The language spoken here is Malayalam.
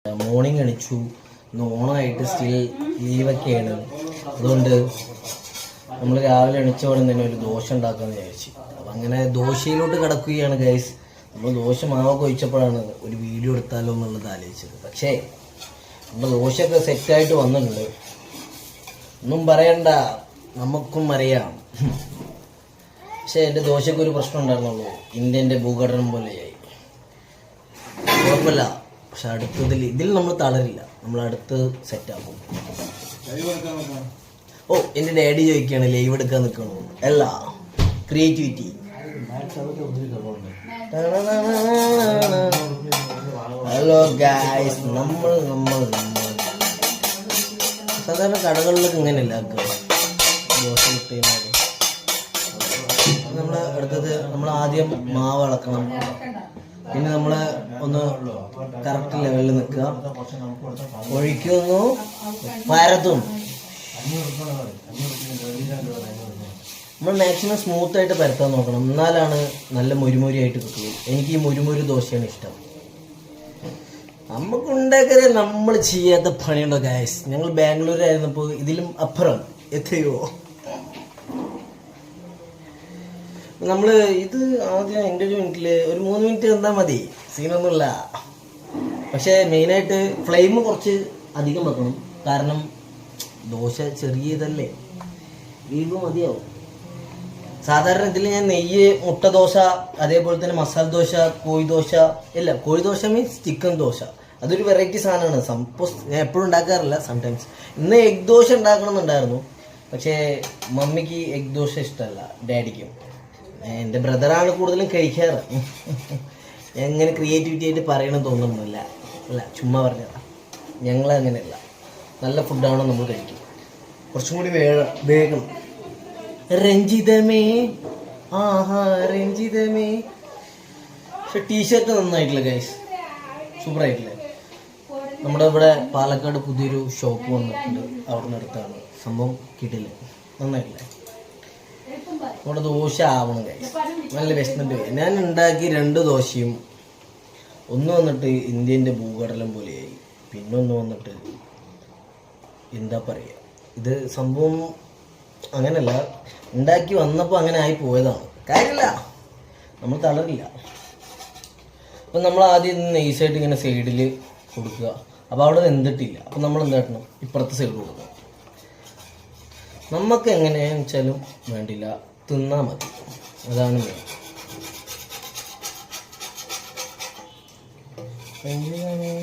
മോർണിംഗ് എണിച്ചു. ഇന്ന് ഓണമായിട്ട് സ്റ്റിൽ ലീവൊക്കെയാണ്. അതുകൊണ്ട് നമ്മൾ രാവിലെ എണിച്ചോടെ തന്നെ ഒരു ദോശ ഉണ്ടാക്കാമെന്ന് വിചാരിച്ചു. അപ്പം അങ്ങനെ ദോശയിലോട്ട് കിടക്കുകയാണ് ഗൈസ്. നമ്മൾ ദോശ മാവൊക്കെ ഒഴിച്ചപ്പോഴാണ് ഒരു വീഡിയോ എടുത്താലോ എന്നുള്ളത് ആലോചിച്ചത്. പക്ഷേ നമ്മുടെ ദോശയൊക്കെ സെറ്റായിട്ട് വന്നിട്ടുണ്ട്. ഒന്നും പറയണ്ട, നമുക്കും അറിയാം. പക്ഷേ എൻ്റെ ദോശയ്ക്ക് ഒരു പ്രശ്നം ഉണ്ടായിരുന്നുള്ളൂ. ഇന്ത്യൻ്റെ ഭൂഘടനം പോലെയായി. കുഴപ്പമില്ല, പക്ഷെ ഇതിൽ നമ്മൾ തളരില്ല. നമ്മൾ അടുത്ത് സെറ്റാക്കും. ഓ, എൻ്റെ ഡാഡി ചോദിക്കുകയാണ് ലൈവ് എടുക്കാൻ നിൽക്കണോ. അല്ല, ക്രിയേറ്റിവിറ്റി. ഹലോ ഗായ്സ്, നമ്മൾ സാധാരണ കടകളിലൊക്കെ ഇങ്ങനെയല്ല ദോശ കിട്ടി. നമ്മൾ അടുത്തത് നമ്മൾ ആദ്യം മാവ് ഇളക്കണം. പിന്നെ നമ്മൾ ഒന്ന് കറക്റ്റ് ലെവലിൽ നിൽക്കുക. ഒഴിക്കുന്നു, പരതും. നമ്മൾ മാക്സിമം സ്മൂത്തായിട്ട് പരത്താൻ നോക്കണം. എന്നാലാണ് നല്ല മുരുമുരിയായിട്ട് കിട്ടുള്ളൂ. എനിക്ക് ഈ മുരുമുരു ദോശയാണ് ഇഷ്ടം. നമുക്കുണ്ടാക്കരുത്, നമ്മൾ ചെയ്യാത്ത പണിയുണ്ടോ ഗായ്സ്. ഞങ്ങൾ ബാംഗ്ലൂരായിരുന്നപ്പോൾ ഇതിലും അപ്പുറം എത്രയോ. നമ്മൾ ഇത് ആദ്യം എൻ്റെ ഒരു മിനിറ്റിൽ ഒരു 3 മിനിറ്റ് തന്നാൽ മതി, സീനൊന്നുമില്ല. പക്ഷേ മെയിനായിട്ട് ഫ്ലെയിം കുറച്ച് അധികം വെക്കണം. കാരണം ദോശ ചെറിയതല്ലേ, വീവ് മതിയാവും. സാധാരണ ഇതിൽ ഞാൻ നെയ്യ്, മുട്ട ദോശ, അതേപോലെ തന്നെ മസാല ദോശ, കോഴിദോശ, ഇല്ല കോഴിദോശ മീൻസ് ചിക്കൻ ദോശ. അതൊരു വെറൈറ്റി സാധനമാണ്. സപ്പോസ് ഞാൻ എപ്പോഴും ഉണ്ടാക്കാറില്ല, സംടൈംസ്. ഇന്ന് എഗ് ദോശ ഉണ്ടാക്കണമെന്നുണ്ടായിരുന്നു. പക്ഷേ മമ്മിക്ക് എഗ് ദോശ ഇഷ്ടമല്ല, ഡാഡിക്കും. എൻ്റെ ബ്രദറാണ് കൂടുതലും കഴിക്കാറ്. എങ്ങനെ ക്രിയേറ്റിവിറ്റി ആയിട്ട് പറയണമെന്ന് തോന്നുന്നില്ല. അല്ല, ചുമ്മാ പറഞ്ഞതാ. ഞങ്ങളങ്ങനെയല്ല, നല്ല ഫുഡാണോ നമ്മൾ കഴിക്കും. കുറച്ചും കൂടി വേഗം. രഞ്ജിതമേ, ആഹാ രഞ്ജിതമേ. പക്ഷെ ടീഷർട്ട് നന്നായിട്ടില്ല ഗൈസ്, സൂപ്പറായിട്ടില്ലേ. നമ്മുടെ ഇവിടെ പാലക്കാട് പുതിയൊരു ഷോപ്പ് വന്നിട്ടുണ്ട്, അവിടെ നിന്ന് അടുത്താണ്. സംഭവം കിട്ടില്ല, നന്നായിട്ടില്ലേ. നമ്മുടെ ദോശ ആവണം ഗൈസ്. നല്ല വിശന്നിട്ട് പോയി. ഞാൻ ഉണ്ടാക്കി 2 ദോശയും. ഒന്ന് വന്നിട്ട് ഇന്ത്യൻ്റെ ഭൂഘടനം പോലെയായി. പിന്നൊന്ന് വന്നിട്ട് എന്താ പറയുക, ഇത് സംഭവം അങ്ങനെയല്ല, ഉണ്ടാക്കി വന്നപ്പോൾ അങ്ങനെ ആയി പോയതാണ്. കാര്യമില്ല, നമ്മൾ തളരില്ല. അപ്പം നമ്മൾ ആദ്യം നൈസായിട്ട് ഇങ്ങനെ സൈഡിൽ കൊടുക്കുക. അപ്പോൾ അവിടെ വെന്തിട്ടില്ല. അപ്പം നമ്മൾ എന്താക്കണം, ഇപ്പുറത്തെ സൈഡ് കൊടുക്കുക. നമുക്ക് എങ്ങനെയാണെന്ന് വെച്ചാലും വേണ്ടില്ല, തിന്നാൽ മതി. അതാണ് മെയിൻ.